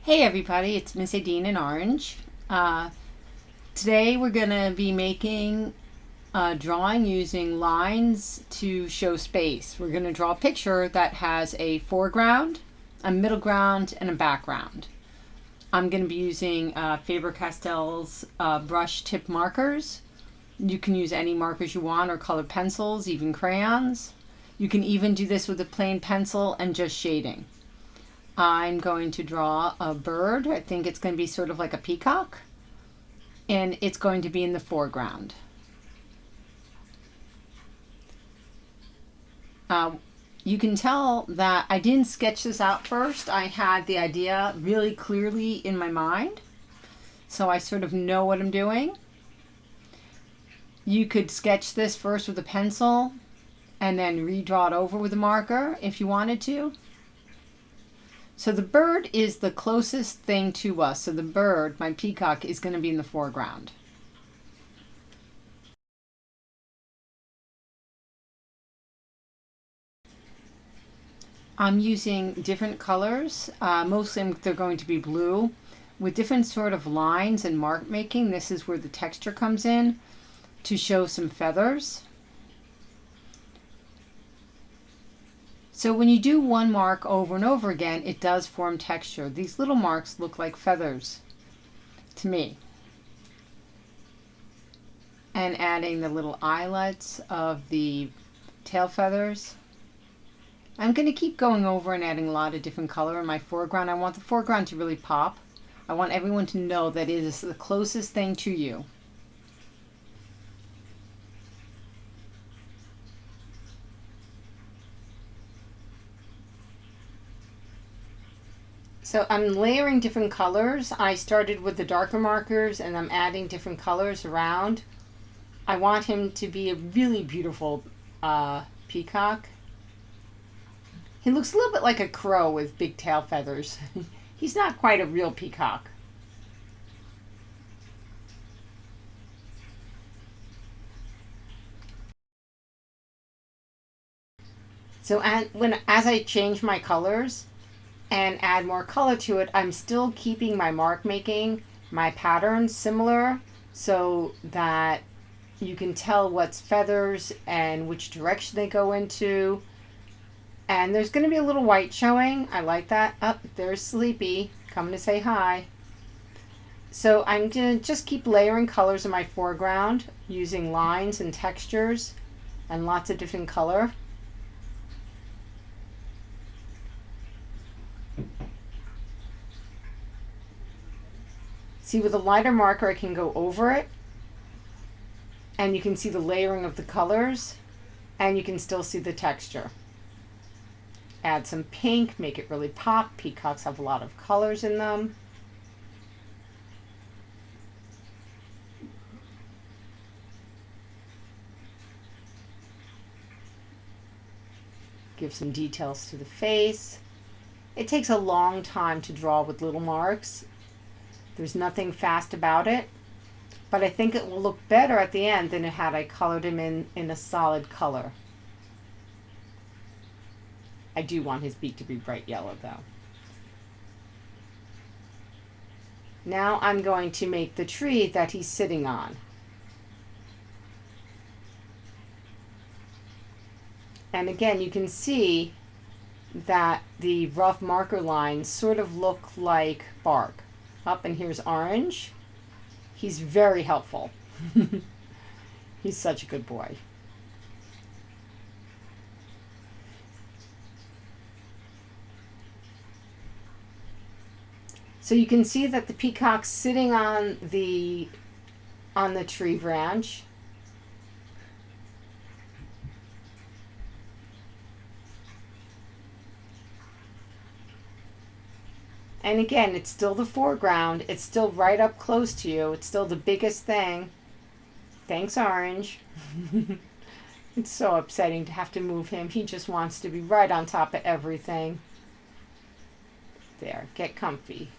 Hey everybody, it's Miss Adine in Orange. Today we're going to be making a drawing using lines to show space. We're going to draw a picture that has a foreground, a middle ground, and a background. I'm going to be using Faber-Castell's brush tip markers. You can use any markers you want or colored pencils, even crayons. You can even do this with a plain pencil and just shading. I'm going to draw a bird. I think it's going to be sort of like a peacock, and it's going to be in the foreground. You can tell that I didn't sketch this out first. I had the idea really clearly in my mind, so I sort of know what I'm doing. You could sketch this first with a pencil and then redraw it over with a marker if you wanted to. So the bird is the closest thing to us. So the bird, my peacock, is going to be in the foreground. I'm using different colors. Mostly they're going to be blue with different sort of lines and mark making. This is where the texture comes in to show some feathers. So when you do one mark over and over again, it does form texture. These little marks look like feathers to me. And adding the little eyelets of the tail feathers. I'm going to keep going over and adding a lot of different color in my foreground. I want the foreground to really pop. I want everyone to know that it is the closest thing to you. So I'm layering different colors. I started with the darker markers and I'm adding different colors around. I want him to be a really beautiful peacock. He looks a little bit like a crow with big tail feathers. He's not quite a real peacock. So as I change my colors and add more color to it, I'm still keeping my mark making, my patterns similar so that you can tell what's feathers and which direction they go into. And there's going to be a little white showing. I like that. Oh, there's Sleepy coming to say hi. So I'm going to just keep layering colors in my foreground using lines and textures and lots of different color. See, with a lighter marker I can go over it and you can see the layering of the colors and you can still see the texture. Add some pink, make it really pop. Peacocks have a lot of colors in them. Give some details to the face. It takes a long time to draw with little marks. There's nothing fast about it, but I think it will look better at the end than it had I colored him in a solid color. I do want his beak to be bright yellow though. Now I'm going to make the tree that he's sitting on. And again, you can see that the rough marker lines sort of look like bark. Up, and here's Orange. He's very helpful. He's such a good boy. So you can see that the peacock's sitting on the tree branch. And again, it's still the foreground. It's still right up close to you. It's still the biggest thing. Thanks, Orange. It's so upsetting to have to move him. He just wants to be right on top of everything. There, get comfy.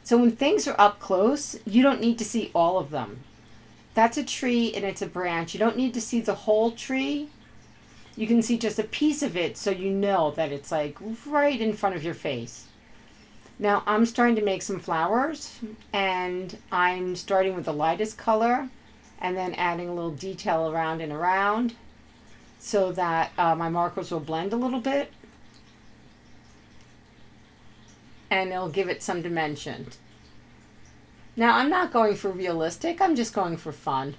So when things are up close, you don't need to see all of them. That's a tree and it's a branch. You don't need to see the whole tree. you can see just a piece of it, so you know that it's like right in front of your face. Now I'm starting to make some flowers, and I'm starting with the lightest color and then adding a little detail around and around so that my markers will blend a little bit and it'll give it some dimension. Now I'm not going for realistic, I'm just going for fun.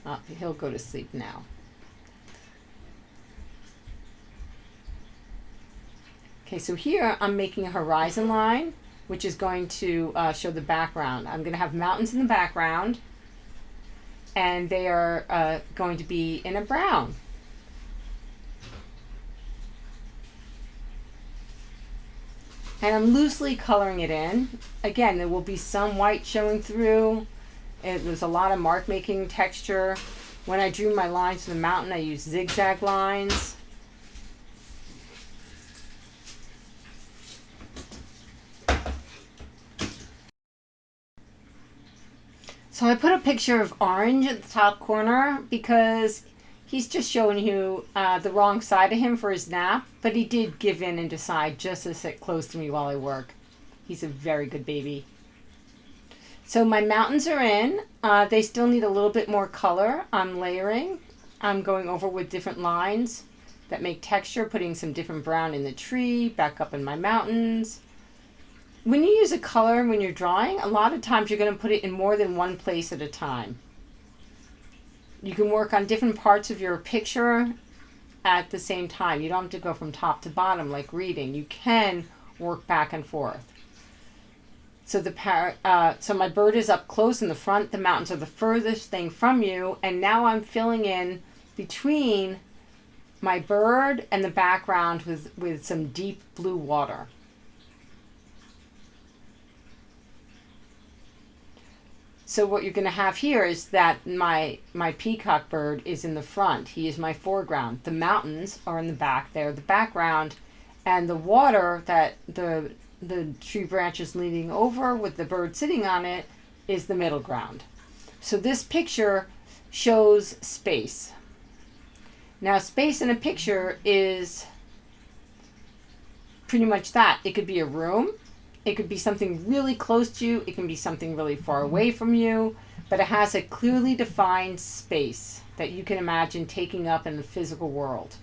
Oh, he'll go to sleep now. Okay, so here I'm making a horizon line, which is going to show the background. I'm going to have mountains in the background, and they are going to be in a brown. And I'm loosely coloring it in. Again, there will be some white showing through. There's a lot of mark making texture. When I drew my lines for the mountain, I used zigzag lines. So I put a picture of Orange at the top corner because he's just showing you the wrong side of him for his nap, but he did give in and decide just to sit close to me while I work. He's a very good baby. So my mountains are in. They still need a little bit more color. I'm layering. I'm going over with different lines that make texture, putting some different brown in the tree, back up in my mountains. When you use a color when you're drawing, a lot of times you're going to put it in more than one place at a time. You can work on different parts of your picture at the same time. You don't have to go from top to bottom like reading. You can work back and forth. So so my bird is up close in the front. The mountains are the furthest thing from you, and now I'm filling in between my bird and the background with some deep blue water. So what you're going to have here is that my peacock bird is in the front. He is my foreground. The mountains are in the back. They're the background. And the water that the tree branch is leaning over with the bird sitting on it is the middle ground. So this picture shows space. Now space in a picture is pretty much that. It could be a room. It could be something really close to you. It can be something really far away from you. But it has a clearly defined space that you can imagine taking up in the physical world.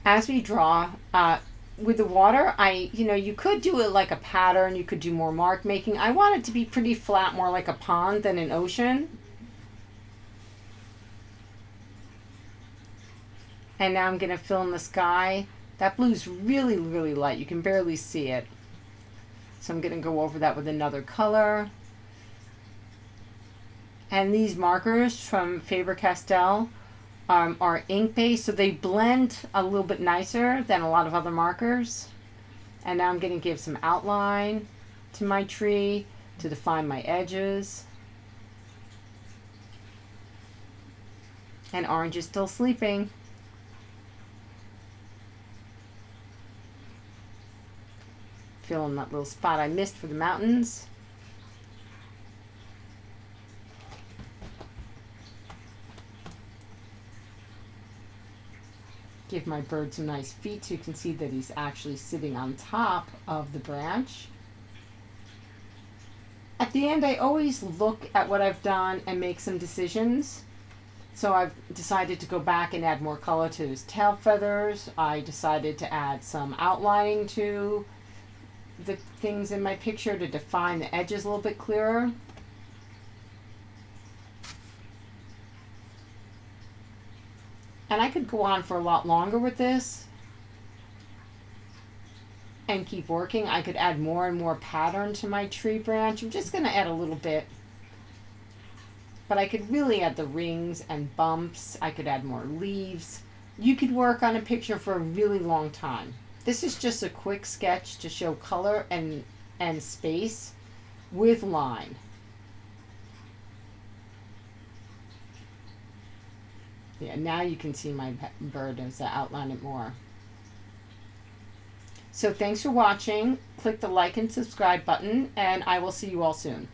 As we draw, with the water, you could do it like a pattern. You could do more mark making. I want it to be pretty flat, more like a pond than an ocean. And now I'm going to fill in the sky. That blue's really, really light. You can barely see it. So I'm going to go over that with another color. And these markers from Faber-Castell are ink-based, so they blend a little bit nicer than a lot of other markers. And now I'm going to give some outline to my tree to define my edges. And Orange is still sleeping. Fill in that little spot I missed for the mountains. Give my bird some nice feet so you can see that he's actually sitting on top of the branch. At the end, I always look at what I've done and make some decisions. So I've decided to go back and add more color to his tail feathers. I decided to add some outlining to the things in my picture to define the edges a little bit clearer. And I could go on for a lot longer with this and keep working. I could add more and more pattern to my tree branch. I'm just going to add a little bit. But I could really add the rings and bumps. I could add more leaves. You could work on a picture for a really long time. This is just a quick sketch to show color and space with line. Yeah, now you can see my bird as I outline it more. So thanks for watching. Click the like and subscribe button, and I will see you all soon.